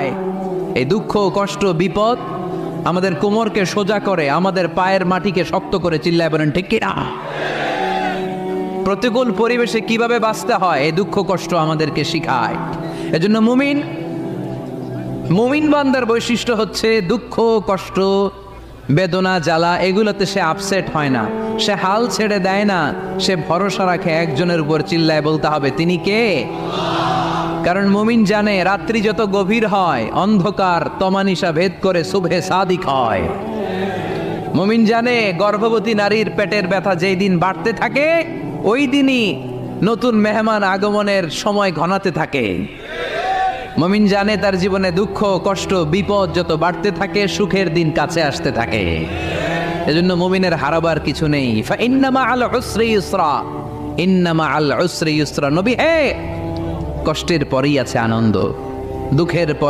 শিখায়। এই দুঃখ, কষ্ট, বিপদ আমাদের কোমরকে সোজা করে, আমাদের পায়ের মাটিকে শক্ত করে। চিল্লায় বলেন ঠিক কিনা? প্রতিকূল পরিবেশে কিভাবে বাঁচতে হয় এই দুঃখ কষ্ট আমাদেরকে শিখায়। এজন্য মুমিন বান্দার বৈশিষ্ট্য হচ্ছে দুঃখ কষ্ট বেদনা জ্বালা এগুলোতে সে আপসেট হয় না, সে হাল ছেড়ে দেয় না, সে ভরসা রাখে একজনের উপর। চিল্লায় বলতে হবে তিনি কে? কারণ মুমিন জানে রাত্রি যত গভীর হয় অন্ধকার তমানিসা ভেদ করে সুবহে সাদিক হয়। মুমিন জানে গর্ভবতী নারীর পেটের ব্যথা যেই দিন বাড়তে থাকে ওই দিনই নতুন মেহমান আগমনের সময় ঘনাতে থাকে। মুমিন জানে তার জীবনে দুঃখ কষ্ট বিপদ যত বাড়তে থাকে সুখের দিন কাছে আসতে থাকে। এজন্য মুমিনের হারাবার কিছু নেই। ফাইন্না মাআল উসরি ইউসরা, ইন্না মাআল উসরি ইউসরা। নবী হে, কষ্টের পরেই আছে আনন্দ, দুঃখের পর